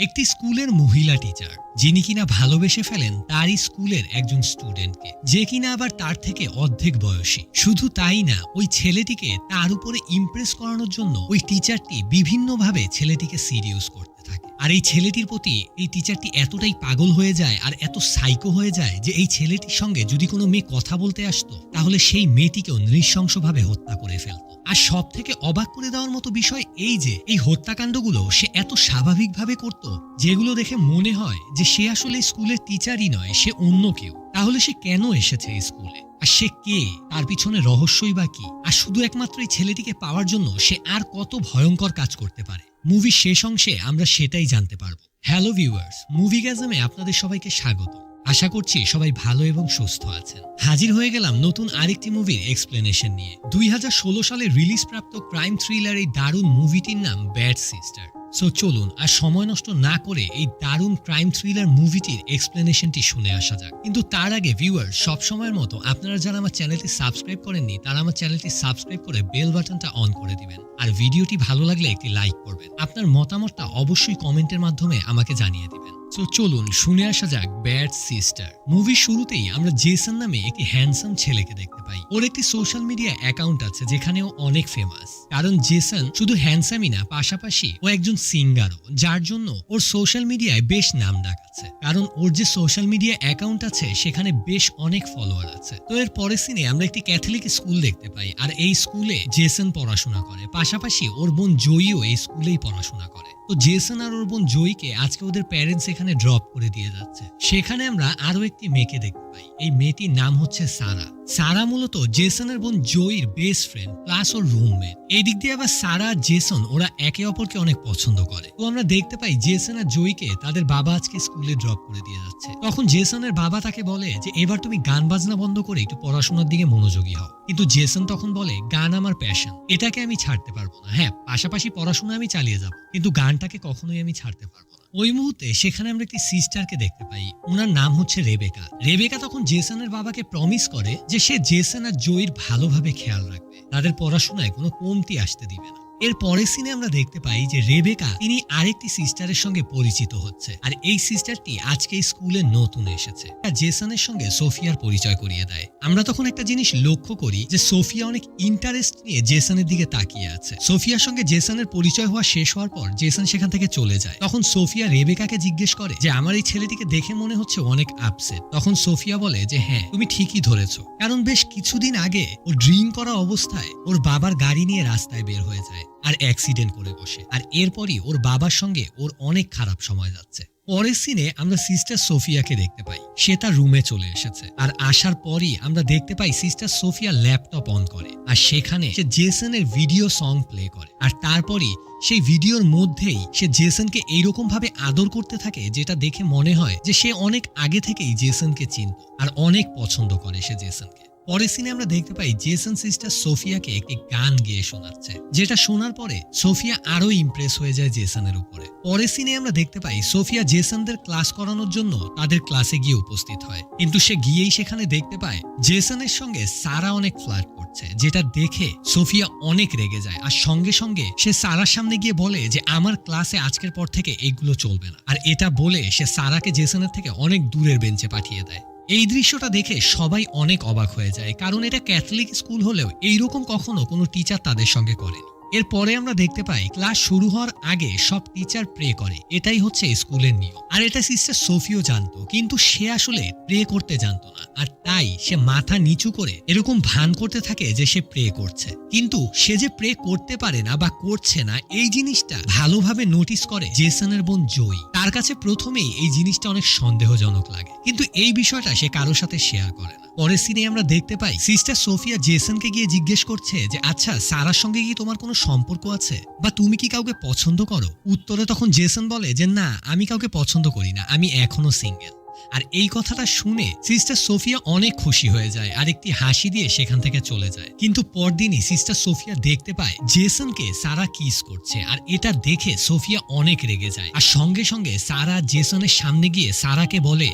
একটি স্কুলের মহিলা টিচার যিনি কিনা ভালোবেসে ফেলেন তারই স্কুলের একজন স্টুডেন্টকে, যে কিনা আবার তার থেকে অর্ধেক বয়সী। শুধু তাই না, ওই ছেলেটিকে তার উপরে ইমপ্রেস করানোর জন্য ওই টিচারটি বিভিন্নভাবে ছেলেটিকে সিরিয়াস করতে থাকে। আর এই ছেলেটির প্রতি এই টিচারটি এতটাই পাগল হয়ে যায় আর এত সাইকো হয়ে যায় যে এই ছেলেটির সঙ্গে যদি কোনো মেয়ে কথা বলতে আসতো তাহলে সেই মেয়েটিকেও নৃশংসভাবে হত্যা করে ফেলতো। আর সব থেকে অবাক করে দেওয়ার মতো বিষয় এই যে এই হত্যাকাণ্ডগুলো সে এত স্বাভাবিকভাবে করত, যেগুলো দেখে মনে হয় যে সে আসলে স্কুলের টিচারই নয়, সে অন্য কেউ। তাহলে সে কেন এসেছে এই স্কুলে, আর সে কে, তার পিছনে রহস্যই বা কি? আর শুধু একমাত্র এই ছেলেটিকে পাওয়ার জন্য সে আর কত ভয়ঙ্কর কাজ করতে পারে, মুভির শেষ অংশে আমরা সেটাই জানতে পারবো। হ্যালো ভিউয়ার্স, মুভিগ্যাজমে আপনাদের সবাইকে স্বাগত। আশা করছি সবাই ভালো এবং সুস্থ আছেন। হাজির হয়ে গেলাম নতুন আরেকটি মুভির এক্সপ্লেনেশন নিয়ে। 2016 সালে রিলিজ প্রাপ্ত ক্রাইম থ্রিলার এই দারুণ মুভিটির নাম ব্যাড সিস্টার। সো চলুন আর সময় নষ্ট না করে এই দারুণ ক্রাইম থ্রিলার মুভিটির এক্সপ্লেনেশনটি শুনে আসা যাক। কিন্তু তার আগে ভিউয়ার, সব সময়ের মতো আপনারা যারা আমার চ্যানেলটি সাবস্ক্রাইব করেননি তারা আমার চ্যানেলটি সাবস্ক্রাইব করে বেল বাটনটা অন করে দিবেন। আর ভিডিওটি ভালো লাগলে একটি লাইক করবেন। আপনার মতামতটা অবশ্যই কমেন্টের মাধ্যমে আমাকে জানিয়ে দিবেন। সো চলুন শুনে আসা যাক ব্যাড সিস্টার। মুভির শুরুতেই আমরা জেসন নামে একটি হ্যান্ডসাম ছেলেকে দেখতে পাই। ওর একটি সোশ্যাল মিডিয়া অ্যাকাউন্ট আছে যেখানে ও অনেক ফেমাস। কারণ জেসন শুধু হ্যান্ডসামই না, পাশাপাশি ও একজন সিঙ্গারও, যার জন্য ওর সোশ্যাল মিডিয়ায় বেশ নাম ডাক আছে। কারণ ওর যে সোশ্যাল মিডিয়া অ্যাকাউন্ট আছে সেখানে বেশ অনেক ফলোয়ার আছে। তো এর পরের সিনে আমরা একটি ক্যাথলিক স্কুল দেখতে পাই, আর এই স্কুলে জেসন পড়াশোনা করে। পাশাপাশি ওর বোন জয়ীও এই স্কুলেই পড়াশোনা করে। তো জেসন আর ওর বোন জয়ীকে আজকে ওদের প্যারেন্টস এখানে ড্রপ করে দিয়ে যাচ্ছে। সেখানে আমরা আরো একটি মেয়েকে দেখতে পাই। এই মেয়েটির নাম হচ্ছে সারা। সারা মূলত জেসনের বোন জয়ীর বেস্ট ফ্রেন্ড প্লাস ওর রুমমেট। এই দিক দিয়ে আবার সারা আর জেসন ওরা একে অপরকে অনেক পছন্দ করে। তো আমরা দেখতে পাই জেসন আর জয়ীকে তাদের বাবা আজকে স্কুলে ড্রপ করে দিয়ে যাচ্ছে। তখন জেসনের বাবা তাকে বলে যে এবার তুমি গান বাজনা বন্ধ করে একটু পড়াশোনার দিকে মনোযোগী হও। কিন্তু জেসন তখন বলে গান আমার প্যাশন, এটাকে আমি ছাড়তে পারবো না। হ্যাঁ, পাশাপাশি পড়াশোনা আমি চালিয়ে যাব, কিন্তু গানটাকে কখনোই আমি ছাড়তে পারবো না। ওই মুহূর্তে সেখানে আমরা একটি সিস্টারকে দেখতে পাই। ওনার নাম হচ্ছে রেবেকা। রেবেকা তখন জেসনের বাবাকে প্রমিস করে যে সে জেসন আর জয়ীর ভালোভাবে খেয়াল রাখবে, তাদের পড়াশোনায় কোনো কমতি আসতে দিবে না। এর পরের সিনে আমরা দেখতে পাই যে রেবেকা তিনি আরেকটি সিস্টারের সঙ্গে পরিচিত হচ্ছে, আর এই সিস্টারটি আজকে স্কুলে নতুন এসেছে। জেসনের সঙ্গে সোফিয়ার পরিচয় করিয়ে দেয়। আমরা তখন একটা জিনিস লক্ষ্য করি যে সোফিয়া অনেক ইন্টারেস্ট নিয়ে জেসনের দিকে তাকিয়ে আছে। সোফিয়ার সঙ্গে জেসনের পরিচয় হওয়া শেষ হওয়ার পর জেসন সেখান থেকে চলে যায়। তখন সোফিয়া রেবেকাকে জিজ্ঞেস করে যে আমার এই ছেলেটিকে দেখে মনে হচ্ছে অনেক আপসেট। তখন সোফিয়া বলে যে হ্যাঁ, তুমি ঠিকই ধরেছো, কারণ বেশ কিছুদিন আগে ও ড্রিঙ্ক করা অবস্থায় ওর বাবার গাড়ি নিয়ে রাস্তায় বের হয়ে যায় আর অ্যাক্সিডেন্ট করে বসে। আর এরপরই ওর বাবার সঙ্গে ওর অনেক খারাপ সময় যাচ্ছে। পরের সিনে আমরা সিস্টার সোফিয়াকে দেখতে পাই। সে তার রুমে চলে এসেছে, আর আসার পরই আমরা দেখতে পাই সিস্টার সোফিয়া ল্যাপটপ অন করে, আর সেখানে সে জেসনের ভিডিও সং প্লে করে। আর তারপরই সেই ভিডিওর মধ্যেই সে জেসনকে এইরকম ভাবে আদর করতে থাকে যেটা দেখে মনে হয় যে সে অনেক আগে থেকেই জেসনকে চিনত আর অনেক পছন্দ করে সে জেসনকে। পরের সিনে আমরা দেখতে পাই জেসন সিস্টার সোফিয়াকে একটি গান গেয়ে শোনাচ্ছে, যেটা শোনার পরে সোফিয়া আরো ইমপ্রেস হয়ে যায় জেসনের উপরে। পরের সিনে আমরা দেখতে পাই সোফিয়া জেসনদের ক্লাস করানোর জন্য তাদের ক্লাসে গিয়ে উপস্থিত হয়, কিন্তু সে গিয়েই সেখানে দেখতে পায় জেসনের সঙ্গে সারা অনেক ফ্লার্ট করছে, যেটা দেখে সোফিয়া অনেক রেগে যায়। আর সঙ্গে সঙ্গে সে সারার সামনে গিয়ে বলে যে আমার ক্লাসে আজকের পর থেকে এইগুলো চলবে না। আর এটা বলে সে সারাকে জেসনের থেকে অনেক দূরের বেঞ্চে পাঠিয়ে দেয়। এই দৃশ্যটা দেখে সবাই অনেক অবাক হয়ে যায়, কারণ এটা ক্যাথলিক স্কুল হলেও এইরকম কখনো কোনো টিচার তাদের সঙ্গে করেনি। এরপরে আমরা দেখতে পাই ক্লাস শুরু হওয়ার আগে সব টিচার প্রে করে, এটাই হচ্ছে স্কুলের নিয়ম। আর এটা সিস্টার সোফিও জানতো, কিন্তু সে আসলে প্রে করতে জানতো না, আর তাই সে মাথা নিচু করে এরকম ভান করতে থাকে যে সে প্রে করছে। কিন্তু সে যে প্রে করতে পারে না বা করছে না এই জিনিসটা ভালোভাবে নোটিস করে জেসনের বোন জয়ী। তার কাছে প্রথমেই এই জিনিসটা অনেক সন্দেহজনক লাগে, কিন্তু এই বিষয়টা সে কারোর সাথে শেয়ার করে না। পরের সিনে আমরা দেখতে পাই সিস্টার সোফিয়া জেসনকে গিয়ে জিজ্ঞেস করছে যে আচ্ছা, সারার সঙ্গে কি তোমার কোনো সম্পর্ক আছে, বা তুমি কি কাউকে পছন্দ করো? উত্তরে তখন জেসন বলে যে না, আমি কাউকে পছন্দ করি না, আমি এখনো সিঙ্গেল। আর এই কথাটা শুনে সিস্টার সোফিয়া অনেক খুশি হয়ে যায় আর একটি হাসি দিয়ে সেখান থেকে চলে যায়। কিন্তু পরদিনই সিস্টার সোফিয়া দেখতে পায় জেসনকে সারা কিস করছে, আর এটা দেখে সোফিয়া অনেক রেগে যায়। আর সঙ্গে সঙ্গে সারা জেসনের সামনে গিয়ে সারাকে বলে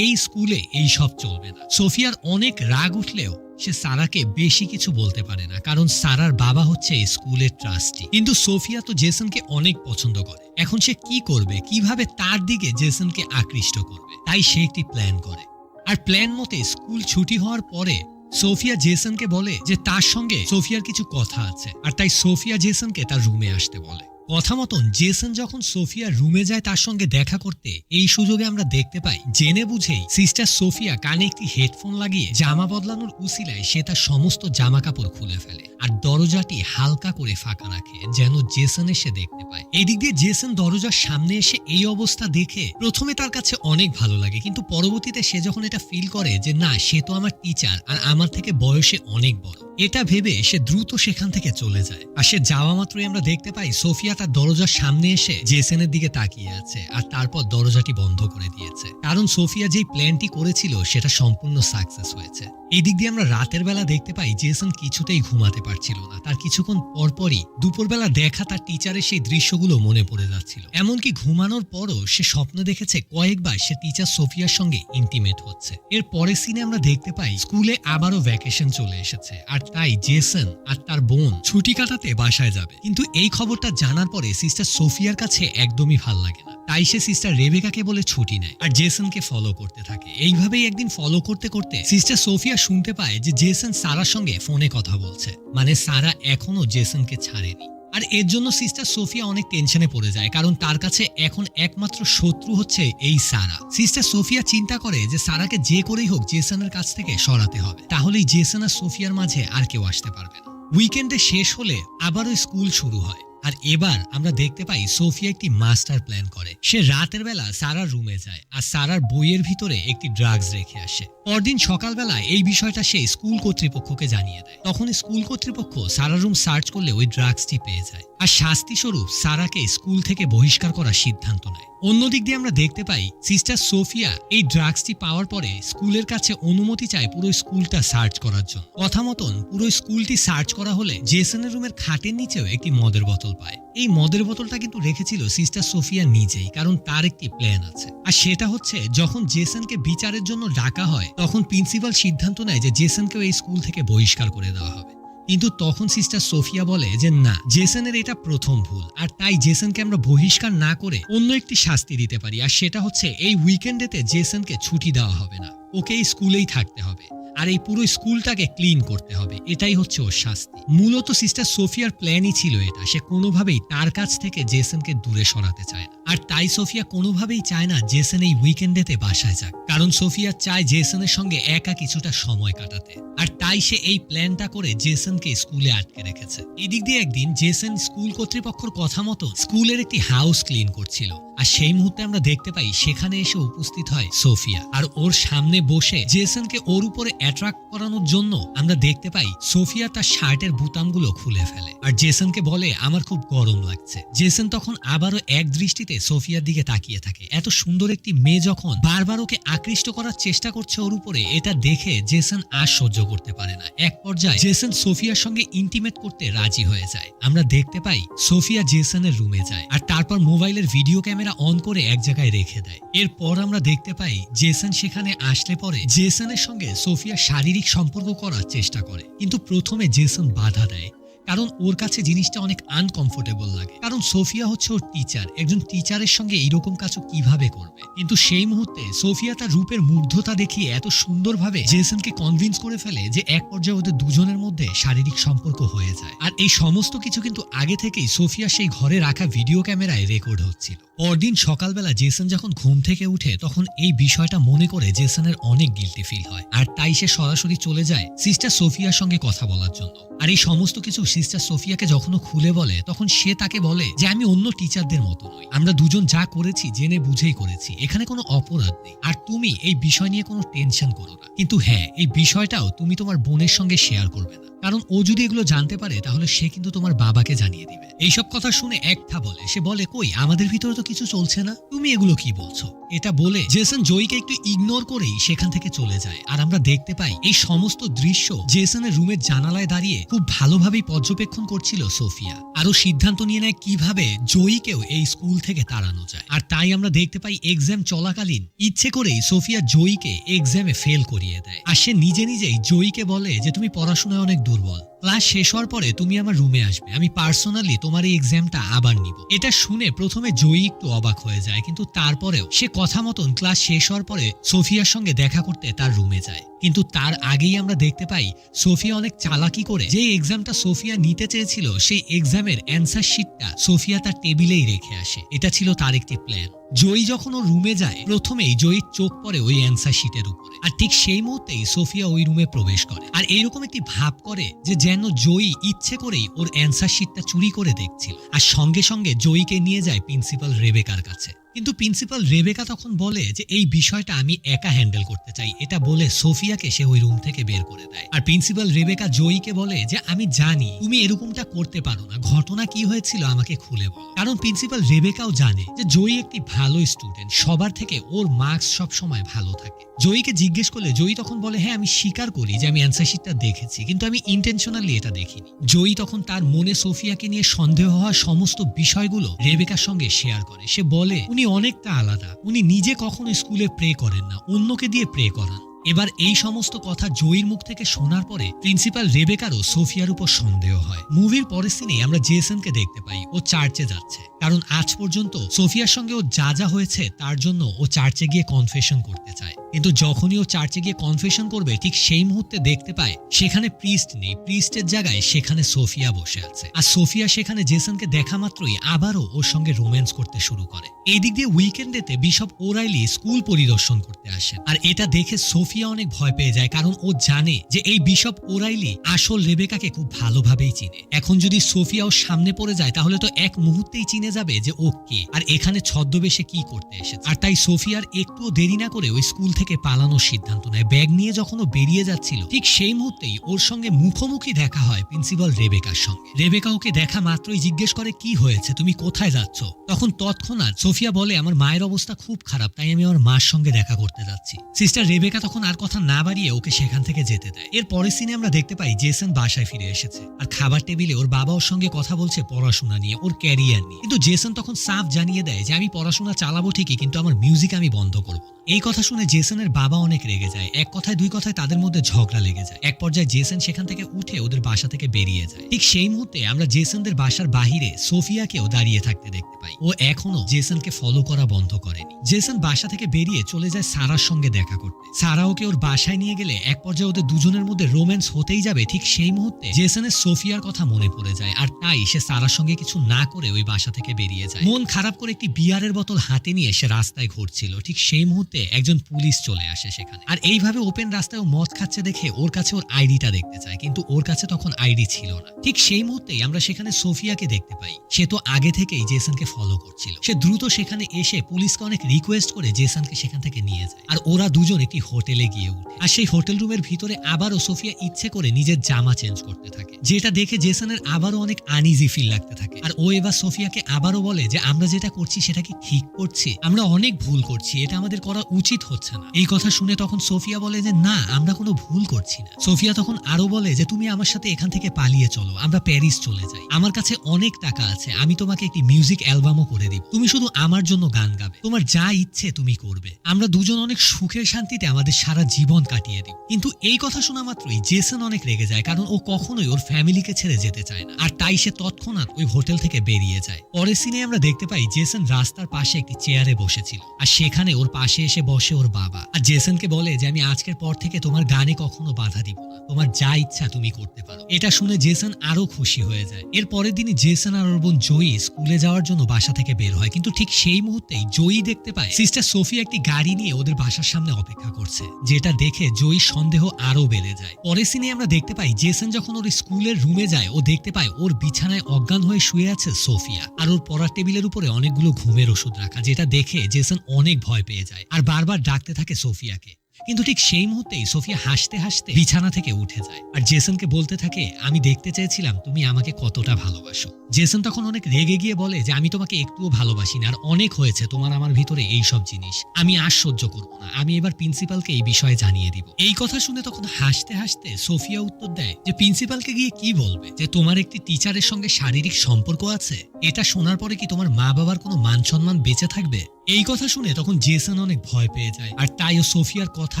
এই স্কুলে এই সব চলবে না। সোফিয়ার অনেক রাগ উঠলেও সে সারাকে বেশি কিছু বলতে পারে না, কারণ সারার বাবা হচ্ছে স্কুলের ট্রাস্টি। কিন্তু সোফিয়া তো জেসনকে অনেক পছন্দ করে। এখন সে কি করবে, কিভাবে তার দিকে জেসনকে আকৃষ্ট করবে, তাই সে একটি প্ল্যান করে। আর প্ল্যান মতে স্কুল ছুটি হওয়ার পরে সোফিয়া জেসনকে বলে যে তার সঙ্গে সোফিয়ার কিছু কথা আছে, আর তাই সোফিয়া জেসনকে তার রুমে আসতে বলে। কথা মতন জেসন যখন সোফিয়ার রুমে যায় তার সঙ্গে দেখা করতে, এই সুযোগে আমরা দেখতে পাই জেনে বুঝেই সিস্টার সোফিয়া কানে একটি হেডফোন লাগিয়ে জামা বদলানোর উসিলায় সে তার সমস্ত জামা কাপড় খুলে ফেলে আর দরজাটি হালকা করে ফাঁকা রাখে যেন জেসন এসে দেখতে পায়। এদিক দিয়ে জেসন দরজার সামনে এসে এই অবস্থা দেখে প্রথমে তার কাছে অনেক ভালো লাগে, কিন্তু পরবর্তীতে সে যখন এটা ফিল করে যে না, সে তো আমার টিচার আর আমার থেকে বয়সে অনেক বড়, এটা ভেবে সে দ্রুত সেখান থেকে চলে যায়। আর সে যাওয়া মাত্রই আমরা দেখতে পাই সোফিয়া তার দরজার সামনে এসে জেসনের দিকে তাকিয়ে আছে আর তারপর দরজাটি বন্ধ করে দিয়েছে, কারণ সোফিয়া যেই প্ল্যানটি করেছিল সেটা সম্পূর্ণ সাকসেস হয়েছে। এই দিক দিয়ে আমরা রাতের বেলা দেখতে পাই জেসন কিছুতেই ঘুমাতে পারছিল না। তার কিছুক্ষণ পরপরই দুপুরবেলা দেখা তার টিচারের সেই দৃশ্যগুলো মনে পড়ে যাচ্ছিল। এমনকি ঘুমানোর পরও সে স্বপ্ন দেখেছে কয়েকবার সে টিচার সোফিয়ার সঙ্গে ইন্টিমেট হচ্ছে। এর পরের সিনে আমরা দেখতে পাই স্কুলে আবারও ভ্যাকেশন চলে এসেছে আর তাই জেসন আর তার বোন ছুটি কাটাতে বাসায় যাবে। কিন্তু এই খবরটা জানার পরে সিস্টার সোফিয়ার কাছে একদমই ভাল লাগে না, তাই সে সিস্টার রেবেকাকে বলে ছুটি নেয় আর জেসনকে ফলো করতে থাকে। এইভাবেই একদিন ফলো করতে করতে সিস্টার সোফিয়া শুনতে পায় যে জেসন সারার সঙ্গে ফোনে কথা বলছে, মানে সারা এখনো জেসনকে ছাড়েনি। আর এর জন্য সিস্টার সোফিয়া অনেক টেনশনে পড়ে যায়, কারণ তার কাছে এখন একমাত্র শত্রু হচ্ছে এই সারা। সিস্টার সোফিয়া চিন্তা করে যে সারাকে যে করেই হোক জেসনের কাছ থেকে সরাতে হবে, তাহলেই জেসন আর সোফিয়ার মাঝে আর কেউ আসতে পারবে না। উইকেন্ডে শেষ হলে আবারও স্কুল শুরু হয় আর এবার আমরা দেখতে পাই সোফিয়া একটি মাস্টার প্ল্যান করে। সে রাতের বেলা সারার রুমে যায় আর সারার বইয়ের ভিতরে একটি ড্রাগস রেখে আসে। পরদিন সকালবেলা এই বিষয়টা সে স্কুল কর্তৃপক্ষকে জানিয়ে দেয়। তখন স্কুল কর্তৃপক্ষ সারার রুম সার্চ করলে ওই ড্রাগসটি পেয়ে যায় আর শাস্তি স্বরূপ সারাকে স্কুল থেকে বহিষ্কার করার সিদ্ধান্ত নেয়। অন্যদিক দিয়ে আমরা দেখতে পাই সিস্টার সোফিয়া এই ড্রাগসটি পাওয়ার পরে স্কুলের কাছে অনুমতি চায় পুরো স্কুলটা সার্চ করার জন্য। কথা মতন পুরো স্কুলটি সার্চ করা হলে জেসনের রুমের খাটের নিচেও একটি মদের বোতল পায়। এই মদের বোতলটা কিন্তু রেখেছিল সিস্টার সোফিয়া নিজেই, কারণ তার একটি প্ল্যান আছে। আর সেটা হচ্ছে যখন জেসনকে বিচারের জন্য ডাকা হয় তখন প্রিন্সিপাল সিদ্ধান্ত নেয় যে জেসনকেও এই স্কুল থেকে বহিষ্কার করে দেওয়া হবে। কিন্তু তখন সিস্টার সোফিয়া বলে যে না, জেসনের এটা প্রথম ভুল আর তাই জেসনকে আমরা বহিষ্কার না করে অন্য একটি শাস্তি দিতে পারি। আর সেটা হচ্ছে এই উইকেন্ডেতে জেসনকে ছুটি দেওয়া হবে না, ওকে এই স্কুলেই থাকতে হবে আর এই পুরো স্কুলটাকে ক্লিন করতে হবে, এটাই হচ্ছে ওর শাস্তি। মূলত সিস্টার সোফিয়ার প্ল্যানই ছিল এটা, সে কোনোভাবেই তার কাছ থেকে জেসনকে দূরে সরাতে চায় না। আর তাই সোফিয়া কোনোভাবেই চায় না জেসন এই উইকেন্ডেতে বাসায় যাক, কারণ সোফিয়া চায় জেসনের সঙ্গে একা কিছুটা সময় কাটাতে। আর তাই সে এই প্ল্যানটা করে জেসনকে স্কুলে আটকে রেখেছে। এদিক দিয়ে একদিন জেসন স্কুল কর্তৃপক্ষের কথা মতো স্কুলের একটি হাউস ক্লিন করছিল আর সেই মুহূর্তে আমরা দেখতে পাই সেখানে এসে উপস্থিত হয় সোফিয়া আর ওর সামনে বসে জেসনকে ওর উপরে অ্যাট্রাক্ট করানোর জন্য আমরা দেখতে পাই সোফিয়া তার শার্টের বুতামগুলো খুলে ফেলে আর জেসনকে বলে আমার খুব গরম লাগছে। জেসন তখন আবারও এক দৃষ্টিতে সোফিয়ার দিকে তাকিয়ে থাকে। এত সুন্দর একটি মেয়ে যখন বারবার ওকে আকৃষ্ট করার চেষ্টা করছে ওর উপরে, এটা দেখে জেসন আর সহ্য করতে পারে না। এক পর্যায়ে জেসন সোফিয়ার সঙ্গে ইন্টিমেট করতে রাজি হয়ে যায়। আমরা দেখতে পাই সোফিয়া জেসনের রুমে যায় আর তারপর মোবাইলের ভিডিও ক্যামেরা অন করে এক জায়গায় রেখে দেয়। এরপর আমরা দেখতে পাই জেসন সেখানে আসলে পরে জেসনের সঙ্গে সোফিয়া শারীরিক সম্পর্ক করার চেষ্টা করে, কিন্তু প্রথমে জেসন বাধা দেয়, কারণ ওর কাছে জিনিসটা অনেক আনকমফোর্টেবল লাগে। কারণ সোফিয়া হচ্ছে ওর টিচার, একজন টিচারের সঙ্গে এইরকম কাজ কিভাবে করবে। কিন্তু সেই মুহূর্তে সোফিয়া তার রূপের মুগ্ধতা দেখিয়ে এত সুন্দরভাবে জেসনকে কনভিন্স করে ফেলে যে এক পর্যায়ে ওদের দুজনের মধ্যে শারীরিক সম্পর্ক হয়ে যায়। আর এই সমস্ত কিছু কিন্তু আগে থেকেই সোফিয়া সেই ঘরে রাখা ভিডিও ক্যামেরায় রেকর্ড হচ্ছিল। পরদিন সকালবেলা জেসন যখন ঘুম থেকে উঠে তখন এই বিষয়টা মনে করে জেসনের অনেক গিল্টি ফিল হয় আর তাই সে সরাসরি চলে যায় সিস্টার সোফিয়ার সঙ্গে কথা বলার জন্য। আর এই সমস্ত কিছু সিস্টার সোফিয়াকে যখন খুলে বলে তখন সে তাকে বলে যে আমি অন্য টিচারদের মতো নই, আমরা দুজন যা করেছি জেনে বুঝেই করেছি, এখানে কোনো অপরাধ নেই আর তুমি এই বিষয় নিয়ে কোনো টেনশন করো না। কিন্তু হ্যাঁ, এই বিষয়টাও তুমি তোমার বোনের সঙ্গে শেয়ার করবে না, কারণ ও যদি এগুলো জানতে পারে তাহলে সে কিন্তু তোমার বাবাকে জানিয়ে দিবে। এইসব কথা শুনে একটা বলে, সে বলে কই আমাদের ভিতরে তো কিছু চলছে না, তুমি এগুলো কি বলছো। এটা বলে জেসন জয়ীকে একটু ইগনোর করেই সেখান থেকে চলে যায়। আর আমরা দেখতে পাই এই সমস্ত দৃশ্য জেসনের রুমের জানালায় দাঁড়িয়ে খুব ভালোভাবেই পর্যবেক্ষণ পর্যবেক্ষণ করছিল সোফিয়া। আরো সিদ্ধান্ত নিয়ে নেয় কিভাবে জয়ীকেও এই স্কুল থেকে তাড়ানো যায়। আর তাই আমরা দেখতে পাই এক্সাম চলাকালীন ইচ্ছে করেই সোফিয়া জয়ীকে এক্সামে ফেল করিয়ে দেয়। আর সে নিজে নিজেই জয়ীকে বলে যে তুমি পড়াশোনায় অনেক দুর্বল, ক্লাস শেষ হওয়ার পরে তুমি আমার রুমে আসবে, আমি পার্সোনালি তোমার এই এক্সামটা আবার নিব। এটা শুনে প্রথমে জয়ী একটু অবাক হয়ে যায়, কিন্তু তারপরেও সে কথা মতন ক্লাস শেষ হওয়ার পরে সোফিয়ার সঙ্গে দেখা করতে তার রুমে যায়। কিন্তু তার আগেই আমরা দেখতে পাই সোফিয়া অনেক চালাকি করে যে এক্সামটা সোফিয়া নিতে চেয়েছিল সেই এক্সামের অ্যান্সার শিটটা সোফিয়া তার টেবিলেই রেখে আসে। এটা ছিল তার একটি প্ল্যান। জয়ী যখন ওর রুমে যায় প্রথমেই জয়ীর চোখ পড়ে ওই অ্যান্সার শিটের উপরে, আর ঠিক সেই মুহূর্তেই সোফিয়া ওই রুমে প্রবেশ করে আর এইরকম একটি ভাব করে যে যেন জয়ী ইচ্ছে করেই ওর অ্যান্সার শিটটা চুরি করে দেখছিল। আর সঙ্গে সঙ্গে জয়ীকে নিয়ে যায় প্রিন্সিপাল রেবেকার কাছে। কিন্তু প্রিন্সিপাল রেবেকা তখন বলে যে এই বিষয়টা আমি একা হ্যান্ডেল করতে চাই। এটা বলে সোফিয়াকে সে ওই রুম থেকে বের করে দেয়। আর প্রিন্সিপাল রেবেকা জয়ীকে বলে যে আমি জানি তুমি এরকমটা করতে পারো না, ঘটনা কি হয়েছিল আমাকে খুলে বলো। কারণ প্রিন্সিপাল রেবেকাও জানে যে জয়ী একটি ভালো স্টুডেন্ট, সবার থেকে ওর মার্কস সব সময় ভালো থাকে। জয়ীকে জিজ্ঞেস করলে জয়ী তখন বলে হ্যাঁ আমি স্বীকার করি যে আমি অ্যান্সার শিটটা দেখেছি, কিন্তু আমি ইন্টেনশনালি এটা দেখিনি। জয়ী তখন তার মনে সোফিয়াকে নিয়ে সন্দেহ হওয়া সমস্ত বিষয়গুলো রেবেকার সঙ্গে শেয়ার করে। সে বলে উনি অনেকটা আলাদা, উনি নিজে কখনো স্কুলে প্রে করেন না, অন্যকে দিয়ে প্রে করান। এবার এই সমস্ত কথা জয়ীর মুখ থেকে শোনার পরে প্রিন্সিপাল রেবেকারও সোফিয়ার উপর সন্দেহ হয়। মুভির পরের সিনে আমরা জেসনকে দেখতে পাই ও চার্চে যাচ্ছে, কারণ আজ পর্যন্ত সোফিয়ার সঙ্গে ও যা যা হয়েছে তার জন্য ও চার্চে গিয়ে কনফেশন করতে চায়। কিন্তু যখনই ও চার্চে গিয়ে কনফেশন করবে ঠিক সেই মুহূর্তে দেখতে পায় সেখানে প্রিস্ট নেই, প্রিস্টের জায়গায় সেখানে সোফিয়া বসে আছে। আর সোফিয়া সেখানে জেসনকে দেখা মাত্রই আবারও ওর সঙ্গে রোম্যান্স করতে শুরু করে। এই দিক দিয়ে উইকেন্ডেতে বিশপ ওরাইলি স্কুল পরিদর্শন করতে আসেন, আর এটা দেখে সোফিয়া অনেক ভয় পেয়ে যায়, কারণ ও জানে যে এই বিশপ ওরাইলি আসল রেবেকাকে খুব ভালোভাবেই চিনে। এখন যদি সোফিয়া ওর সামনে পড়ে যায় তাহলে তো এক মুহূর্তেই চিনে যাবে যে ও কে আর এখানে ছদ্মবেশে কি করতে এসেছে। আর তাই সোফিয়ার একটুও দেরি না করে ওই স্কুল থেকে পালানোর সিদ্ধান্ত নেয়। ব্যাগ নিয়ে যখন ও বেরিয়ে যাচ্ছিল ঠিক সেই মুহূর্তেই ওর সঙ্গে মুখোমুখি দেখা হয় প্রিন্সিপাল রেবেকার সঙ্গে। রেবেকা ওকে দেখা মাত্রই জিজ্ঞেস করে কি হয়েছে, তুমি কোথায় যাচ্ছ? তখন তৎক্ষণাৎ সোফিয়া বলে আমার মায়ের অবস্থা খুব খারাপ, তাই আমি আমার মার সঙ্গে দেখা করতে যাচ্ছি। সিস্টার রেবেকা তখন আর কথা না বাড়িয়ে ওকে সেখান থেকে যেতে দেয়। এর পরের সিনে আমরা দেখতে পাই জেসন বাসায় ফিরে এসেছে আর খাবার টেবিলে ওর বাবা ওর সঙ্গে কথা বলছে পড়াশোনা নিয়ে, ওর ক্যারিয়ার নিয়ে। কিন্তু জেসন তখন সাফ জানিয়ে দেয় যে আমি পড়াশোনা চালাবো ঠিকই, কিন্তু আমার মিউজিক আমি বন্ধ করবো। এই কথা শুনে জেসনের বাবা অনেক রেগে যায়। এক কথায় দুই কথায় তাদের মধ্যে ঝগড়া লেগে যায়। এক পর্যায়ে জেসন সেখান থেকে উঠে ওদের বাসা থেকে বেরিয়ে যায়। ঠিক সেই মুহূর্তে আমরা জেসনদের বাসার বাহিরে সোফিয়াকেও দাঁড়িয়ে থাকতে দেখতে পাই। ও এখনো জেসনকে ফলো করা বন্ধ করেনি। জেসন বাসা থেকে বেরিয়ে চলে যায় সারার সঙ্গে দেখা করতে। সারা ওকে ওর বাসায় নিয়ে গেলে এক পর্যায়ে ওদের দুজনের মধ্যে রোম্যান্স হতেই যাবে। ঠিক সেই মুহূর্তে জেসনের সোফিয়ার কথা মনে পড়ে যায়, আর তাই সে সারার সঙ্গে কিছু না করে ওই বাসা থেকে বেরিয়ে যায়। মন খারাপ করে একটি বিয়ারের বোতল হাতে নিয়ে সে রাস্তায় ঘুরছিল। ঠিক সেই মুহূর্তে একজন পুলিশ চলে আসে সেখানে, আর এইভাবে ওপেন রাস্তায় ও মদ খাচ্ছে দেখে ওর কাছে ওর আইডিটা দেখতে চায়, কিন্তু ওর কাছে তখন আইডি ছিল না। ঠিক সেই মুহূর্তেই আমরা সেখানে সোফিয়াকে দেখতে পাই। সে তো আগে থেকেই জেসনকে ফলো করছিল। সে দ্রুত সেখানে এসে পুলিশকে অনেক রিকোয়েস্ট করে জেসনকে সেখান থেকে নিয়ে যায়, আর ওরা দুজন একটি হোটেলে গিয়ে উঠে। আর সেই হোটেল রুমের ভিতরে আবারও সোফিয়া ইচ্ছে করে নিজের জামা চেঞ্জ করতে থাকে, যেটা দেখে জেসনের আবারও অনেক আনইজি ফিল লাগতে থাকে। আর ও এবার সোফিয়াকে আবারও বলে যে আমরা যেটা করছি সেটা কি ঠিক করছি? আমরা অনেক ভুল করছি, এটা আমাদের করা উচিত হচ্ছে না। এই কথা শুনে তখন সোফিয়া বলে যে না, আমরা কোনো ভুল করছি না। সোফিয়া তখন আরো বলে যে তুমি আমার সাথে এখান থেকে পালিয়ে চলো, আমরা প্যারিস চলে যাই। আমার কাছে অনেক টাকা আছে, আমি তোমাকে একটি মিউজিক অ্যালবামও করে দিব, তুমি শুধু আমার জন্য গান গাবে, তোমার যা ইচ্ছে তুমি করবে, আমরা দুজন অনেক সুখের শান্তিতে আমাদের সারা জীবন কাটিয়ে দিব। কিন্তু এই কথা শোনা মাত্রই জেসন অনেক রেগে যায়, কারণ ও কখনোই ওর ফ্যামিলিকে ছেড়ে যেতে চায় না। আর তাই সে তৎক্ষণাৎ ওই হোটেল থেকে বেরিয়ে যায়। পরের সিনে আমরা দেখতে পাই জেসন রাস্তার পাশে একটি চেয়ারে বসেছিল, আর সেখানে ওর পাশে এসে বসে ওর বাবা। আর জেসনকে বলে যে আমি আজকের পর থেকে তোমার গানে কখনো বাধা দিব না, তোমার যা ইচ্ছা তুমি করতে পারো। এটা শুনে জেসন আরো খুশি হয়ে যায়। এর পরের দিনই জেসন আর ওর বোন জয়ী স্কুলে যাওয়ার জন্য বাসা থেকে বের হয়, কিন্তু ঠিক সেই মুহূর্তেই জয়ী দেখতে পায় সিস্টার সোফিয়া একটি গাড়ি নিয়ে ওদের বাসার সামনে অপেক্ষা করছে, যেটা দেখে জয়ীর সন্দেহ আরো বেড়ে যায়। পরের সিনে আমরা দেখতে পাই জেসন যখন ওর স্কুলের রুমে যায় ও দেখতে পায় ওর বিছানায় অজ্ঞান হয়ে শুয়ে আছে সোফিয়া, আর ওর পড়ার টেবিলের উপরে অনেকগুলো ঘুমের ওষুধ রাখা, যেটা দেখে জেসন অনেক ভয় পেয়ে যায় আর বারবার ডাকতে থাকে সোফিয়াকে। কিন্তু ঠিক সেই মুহূর্তেই সোফিয়া হাসতে হাসতে বিছানা থেকে উঠে যায় আর জেসনকে বলতে থাকে, আমি দেখতে চেয়েছিলাম তুমি আমাকে কতটা ভালোবাসো। জেসন তখন অনেক রেগে গিয়ে বলে যে আমি তোমাকে একটুও ভালোবাসি না, আর অনেক হয়েছে তোমার আমার ভিতরে এই সব জিনিস, আমি আর সহ্য করব না, আমি এবার প্রিন্সিপালকে এই বিষয়ে জানিয়ে দিব। এই কথা শুনে তখন হাসতে হাসতে সোফিয়া উত্তর দেয় যে প্রিন্সিপালকে গিয়ে কি বলবে যে তোমার একটি টিচারের সঙ্গে শারীরিক সম্পর্ক আছে? এটা শোনার পরে কি তোমার মা বাবার কোনো মান সম্মান বেঁচে থাকবে? এই কথা শুনে তখন জেসন অনেক ভয় পেয়ে যায়, আর তাই ও সোফিয়ার কথা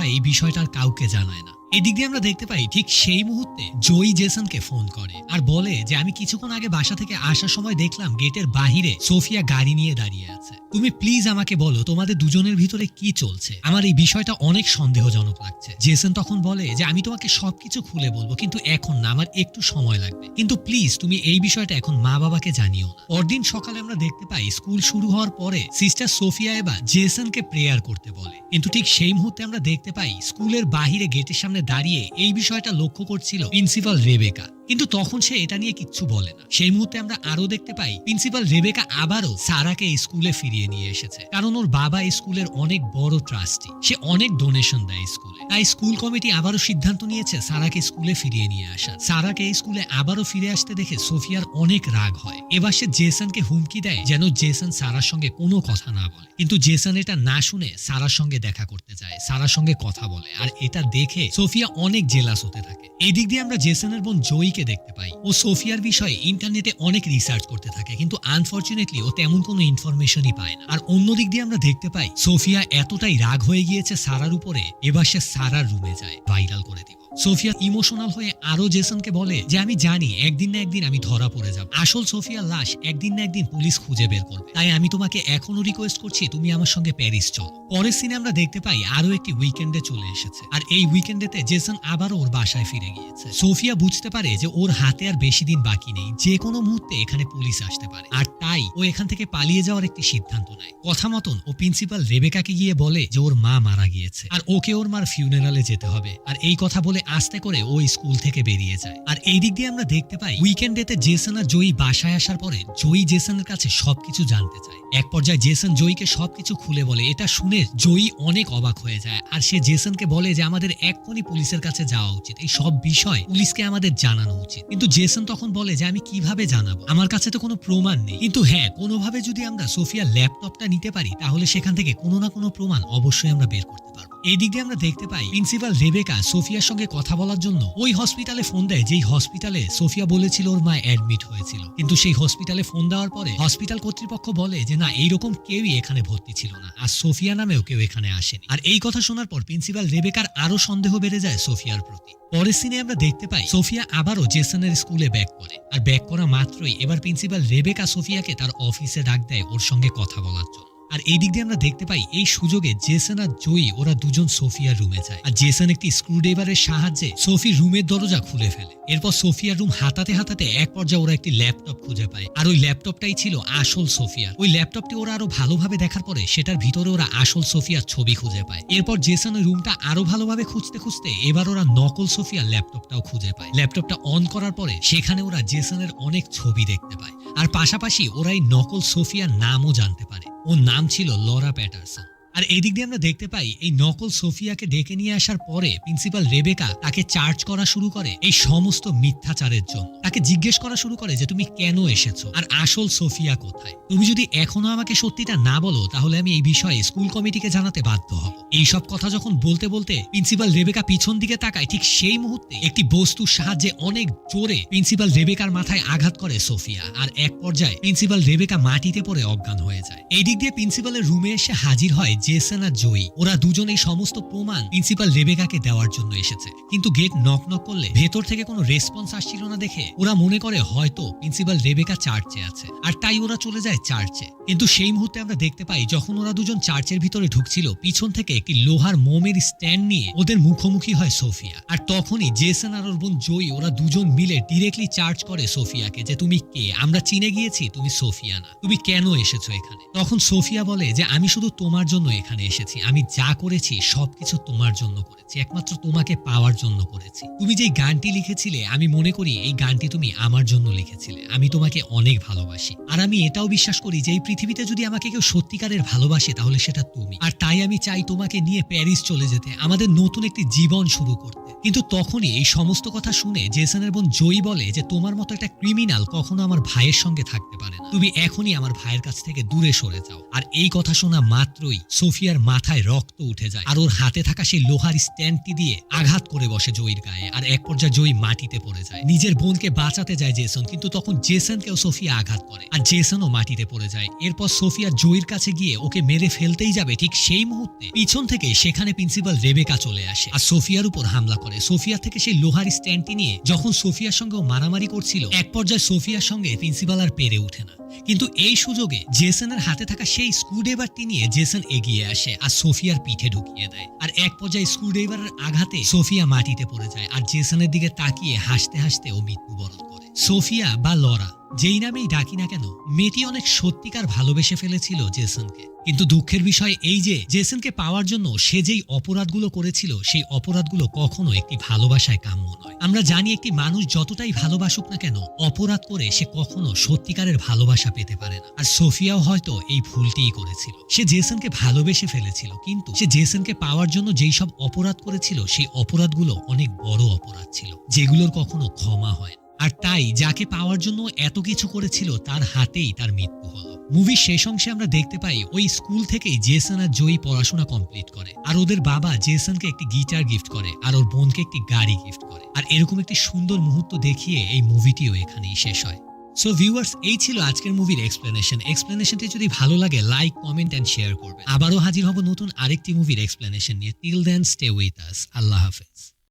এই বিষয়টা আর কাউকে জানায় না। এদিক দিয়ে আমরা দেখতে পাই ঠিক সেই মুহূর্তে জয়ী জেসনকে ফোন করে আর বলে যে আমি কিছুক্ষণ আগে বাসা থেকে আসার সময় দেখলাম গেটের বাহিরে সোফিয়া গাড়ি নিয়ে দাঁড়িয়ে আছে, তুমি প্লিজ আমাকে বলো তোমাদের দুজনের ভিতরে কি চলছে, আমার এই বিষয়টা অনেক সন্দেহজনক লাগছে। জেসন তখন বলে যে আমি তোমাকে সবকিছু খুলে বলবো, কিন্তু এখন না, আমার একটু সময় লাগবে, কিন্তু প্লিজ তুমি এই বিষয়টা এখন মা বাবাকে জানিও না। পরদিন সকালে আমরা দেখতে পাই স্কুল শুরু হওয়ার পরে সিস্টার সোফিয়া এবার জেসনকে প্রেয়ার করতে বলে, কিন্তু ঠিক সেই মুহূর্তে আমরা দেখতে পাই স্কুলের বাহিরে গেটের সামনে দাঁড়িয়ে এই বিষয়টা লক্ষ্য করছিল প্রিন্সিপাল রেবেকা, কিন্তু তখন সে এটা নিয়ে কিচ্ছু বলে না। সেই মুহূর্তে আমরা আরো দেখতে পাই প্রিন্সিপাল রেবেকা আবারও সারাকে স্কুলে ফিরিয়ে নিয়ে এসেছে, কারণ ওর বাবা স্কুলের অনেক বড় ট্রাস্টি, সে অনেক ডোনেশন দেয় স্কুলে। তাই স্কুল কমিটি আবারও সিদ্ধান্ত নিয়েছে সারাকে স্কুলে ফিরিয়ে নিয়ে আসা। সারাকে স্কুলে আবারও ফিরে আসতে দেখে সোফিয়ার অনেক রাগ হয়। এবার সে জেসনকে হুমকি দেয় যেন জেসন সারার সঙ্গে কোনো কথা না বলে, কিন্তু জেসন এটা না শুনে সারার সঙ্গে দেখা করতে যায়, সারার সঙ্গে কথা বলে, আর এটা দেখে সোফিয়া অনেক জেলাস হতে থাকে। এই দিক দিয়ে আমরা জেসনের বোন জয়ীকে দেখতে পাই, ও সোফিয়ার বিষয়ে ইন্টারনেটে অনেক রিসার্চ করতে থাকে, কিন্তু আনফরচুনেটলি ও তেমন কোনো ইনফরমেশনই পায় না। আর অন্য দিক দিয়ে আমরা দেখতে পাই সোফিয়া এতটাই রাগ হয়ে গিয়েছে সারার উপরে, এবার সে সারার রুমে যায় ভাইরাল করে দিব। সোফিয়া ইমোশনাল হয়ে আরো জেসনকে বলে যে আমি জানি একদিন না একদিন আমি ধরা পড়ে যাব, আসল সোফিয়ার লাশ একদিন না একদিন পুলিশ খুঁজে বের করবে, তাই আমি তোমাকে এখনো রিকোয়েস্ট করছি তুমি আমার সঙ্গে প্যারিস চলো। পরের সিনে আমরা দেখতে পাই আরো একটি উইকেন্ডে চলে এসেছে, আর এই উইকেন্ডেতে জেসন আবারও ওর বাসায় ফিরে গিয়েছে। সোফিয়া বুঝতে পারে যে ওর হাতে আর বেশি দিন বাকি নেই, যে কোনো মুহূর্তে এখানে পুলিশ আসতে পারে, আর তাই ও এখান থেকে পালিয়ে যাওয়ার একটি সিদ্ধান্ত নেয়। কথা মতন ও প্রিন্সিপাল রেবেকাকে গিয়ে বলে যে ওর মা মারা গিয়েছে আর ওকে ওর মার ফিউনারালে যেতে হবে, আর এই কথা বলে আস্তে করে ও স্কুল থেকে বেরিয়ে যায়। আর এই দিক দিয়ে আমরা দেখতে পাই উইকেন্ডেতে জেসন আর জয়ী বাসায় আসার পরে জয়ী জেসনের কাছে সবকিছু জানতে চায়। এক পর্যায়ে জেসন জয়ীকে সবকিছু খুলে বলে, এটা শুনে জয়ী অনেক অবাক হয়ে যায়, আর সে জেসনকে বলে যে আমাদের এক্ষুনি পুলিশের কাছে যাওয়া উচিত, এই সব বিষয় পুলিশকে আমাদের জানানো উচিত। কিন্তু জেসন তখন বলে যে আমি কিভাবে জানাবো, আমার কাছে তো কোনো প্রমাণ নেই, কিন্তু হ্যাঁ কোনোভাবে যদি আমরা সোফিয়ার ল্যাপটপটা নিতে পারি তাহলে সেখান থেকে কোনো না কোনো প্রমাণ অবশ্যই আমরা বের করতে পারবো। এই দিক দিয়ে আমরা দেখতে পাই প্রিন্সিপাল রেবেকা সোফিয়ার সঙ্গে কথা বলার জন্য ওই হসপিটালে ফোন দেয় যেই হসপিটালে সোফিয়া বলেছিল ওর মা অ্যাডমিট হয়েছিল, কিন্তু সেই হসপিটালে ফোন দেওয়ার পরে হসপিটাল কর্তৃপক্ষ বলে যে না, এইরকম কেউই এখানে ভর্তি ছিল না, আর সোফিয়া নামেও কেউ এখানে আসেনি। আর এই কথা শোনার পর প্রিন্সিপাল রেবেকার আরো সন্দেহ বেড়ে যায় সোফিয়ার প্রতি। পরের সিনে আমরা দেখতে পাই সোফিয়া আবারও জেসনের স্কুলে ব্যাক করে, আর ব্যাক করা মাত্রই এবার প্রিন্সিপাল রেবেকা সোফিয়াকে তার অফিসে ডাক দেয় ওর সঙ্গে কথা বলার জন্য। আর এই দিক দিয়ে আমরা দেখতে পাই এই সুযোগে জেসন আর জয়ী ওরা দুজন সোফিয়ার রুমে যায়, আর জেসন একটি স্ক্রুড্রাইভারের সাহায্যে সোফির রুমের দরজা খুলে ফেলে। এরপর সোফিয়ার রুম হাতাতে হাতাতে এক পর্যায়ে ওরা একটি ল্যাপটপ খুঁজে পায়, আর ওই ল্যাপটপটাই ছিল আসল সোফিয়ার। ওই ল্যাপটপটি ওরা আরো ভালোভাবে দেখার পরে সেটার ভিতরে ওরা আসল সোফিয়ার ছবি খুঁজে পায়। এরপর জেসন ওই রুমটা আরো ভালোভাবে খুঁজতে খুঁজতে এবার ওরা নকল সোফিয়ার ল্যাপটপটাও খুঁজে পায়। ল্যাপটপটা অন করার পরে সেখানে ওরা জেসনের অনেক ছবি দেখতে পায়, আর পাশাপাশি ওরা এই নকল সোফিয়ার নামও জানতে পারে, ওর নাম ছিল লরা প্যাটারসন। আর এদিক দিয়ে আমরা দেখতে পাই এই নকল সোফিয়াকে ডেকে নিয়ে আসার পরে প্রিন্সিপাল রেবেকা তাকে চার্জ করা শুরু করে এই সমস্ত মিথ্যাচারের জন্য। তাকে জিজ্ঞেস করা শুরু করে যে তুমি কেন এসেছো আর আসল সোফিয়া কোথায়, তুমি যদি এখনো আমাকে সত্যিটা না বলো তাহলে আমি এই বিষয়ে স্কুল কমিটিকে জানাতে বাধ্য হব। এই সব কথা যখন বলতে বলতে প্রিন্সিপাল রেবেকা পিছন দিকে তাকায়, ঠিক সেই মুহূর্তে একটি বস্তুর সাহায্যে অনেক জোরে প্রিন্সিপাল রেবেকার মাথায় আঘাত করে সোফিয়া, আর এক পর্যায়ে প্রিন্সিপাল রেবেকা মাটিতে পড়ে অজ্ঞান হয়ে যায়। এই দিক দিয়ে প্রিন্সিপালের রুমে এসে হাজির হয় জেসন আর জয়ী। ওরা দুজন এই সমস্ত প্রমাণ প্রিন্সিপাল রেবেকাকে দেওয়ার জন্য এসেছে, কিন্তু গেট নক নক করলে ভেতর থেকে কোনো রেসপন্স আসছিল না দেখে ওরা মনে করে হয়তো প্রিন্সিপাল রেবেকা চার্চে আছে, আর তাই ওরা চলে যায় চার্চে। কিন্তু সেই মুহূর্তে আমরা দেখতে পাই যখন ওরা দুজন চার্চের ভিতরে ঢুকছিল পিছন থেকে একটি লোহার মোমের স্ট্যান্ড নিয়ে ওদের মুখোমুখি হয় সোফিয়া। আর তখনই জেসন আর ওর বোন জয়ী ওরা দুজন মিলে ডিরেক্টলি চার্জ করে সোফিয়াকে যে তুমি কে, আমরা চিনে গিয়েছি তুমি সোফিয়া না, তুমি কেন এসেছো এখানে। তখন সোফিয়া বলে যে আমি শুধু তোমার জন্য এখানে এসেছি। আমি যা করেছি সবকিছু তোমার জন্য করেছি, একমাত্র তোমাকে পাওয়ার জন্য করেছি। তুমি যেই গানটি লিখেছিলে, আমি মনে করি এই গানটি তুমি আমার জন্য লিখেছিলে। আমি তোমাকে অনেক ভালোবাসি, আর আমি এটাও বিশ্বাস করি যে এই পৃথিবীতে যদি আমাকে কেউ সত্যিকারের ভালোবাসে তাহলে সেটা তুমি। আর তাই আমি চাই তোমাকে নিয়ে প্যারিস চলে যেতে, আমাদের নতুন একটি জীবন শুরু করতে। কিন্তু তখনই এই সমস্ত কথা শুনে জেসনের বোন জয়ী বলে যে তোমার মতো একটা ক্রিমিনাল কখনো আমার ভাইয়ের সঙ্গে থাকতে পারে না, তুমি এখনই আমার ভাইয়ের কাছ থেকে দূরে সরে যাও। আর এই কথা শোনা মাত্রই সোফিয়ার মাথায় রক্ত উঠে যায়, আর ওর হাতে থাকা সেই লোহার স্ট্যান্ডটি দিয়ে আঘাত করে বসে জয়ীর গায়ে। আর এক পর্যায়ে জয়ী মাটিতে পড়ে যায়। নিজের বোনকে বাঁচাতে যায় জেসন, কিন্তু তখন জেসনকেও সোফিয়া আঘাত করে, আর জেসনও মাটিতে পড়ে যায়। এরপর সোফিয়া জয়ীর কাছে গিয়ে ওকে মেরে ফেলতেই যাবে, ঠিক সেই মুহূর্তে পিছন থেকে সেখানে প্রিন্সিপাল রেবেকা চলে আসে আর সোফিয়ার উপর হামলা করে। সোফিয়া থেকে সেই লোহার স্ট্যান্ডটি নিয়ে যখন সোফিয়ার সঙ্গে মারামারি করছিল, এক পর্যায়ে সোফিয়ার সঙ্গে প্রিন্সিপাল আর পেরে ওঠে না। কিন্তু এই সুযোগে জেসনের হাতে থাকা সেই স্ক্রুড্রাইভারটি নিয়ে জেসন এগিয়ে আসে আর সোফিয়ার পিঠে ঢুকিয়ে দেয়। আর এক পর্যায়ে স্ক্রুড্রাইভারের আঘাতে সোফিয়া মাটিতে পড়ে যায়, আর জেসনের দিকে তাকিয়ে হাসতে হাসতে ও মৃত্যুবরণ করে। সোফিয়া বা লরা, যেই নামেই ডাকি না কেন, মেয়েটি অনেক সত্যিকার ভালোবেসে ফেলেছিল জেসনকে। কিন্তু দুঃখের বিষয় এই যে জেসনকে পাওয়ার জন্য সে যেই অপরাধগুলো করেছিল, সেই অপরাধগুলো কখনো একটি ভালোবাসায় কাম্য নয়। আমরা জানি একটি মানুষ যতটাই ভালোবাসুক না কেন, অপরাধ করে সে কখনো সত্যিকারের ভালোবাসা পেতে পারে না। আর সোফিয়াও হয়তো এই ভুলটিই করেছিল। সে জেসনকে ভালোবেসে ফেলেছিল, কিন্তু সে জেসনকে পাওয়ার জন্য যেই সব অপরাধ করেছিল, সেই অপরাধগুলো অনেক বড় অপরাধ ছিল, যেগুলোর কখনো ক্ষমা হয় না। আর তাই যাকে পাওয়ার জন্য এত কিছু করেছিল, তার হাতেই তার মৃত্যু হলো। মুভির শেষ অংশে আমরা দেখতে পাই ওই স্কুল থেকেই জেসন আর জয়ী পড়াশোনা কমপ্লিট করে, আর ওদের বাবা জেসনকে একটি গিটার গিফট করে আর ওর বোনকে একটি গাড়ি গিফট করে। আর এরকম একটি সুন্দর মুহূর্ত দেখিয়ে এই মুভিটিও এখানেই শেষ হয়। সো ভিউয়ার্স, এই ছিল আজকের মুভির এক্সপ্লেনেশনটি যদি ভালো লাগে লাইক, কমেন্ট এন্ড শেয়ার করবে। আবারও হাজির হব নতুন আরেকটি মুভির এক্সপ্লেনেশন নিয়ে। Till then stay with us. আল্লাহ হাফেজ।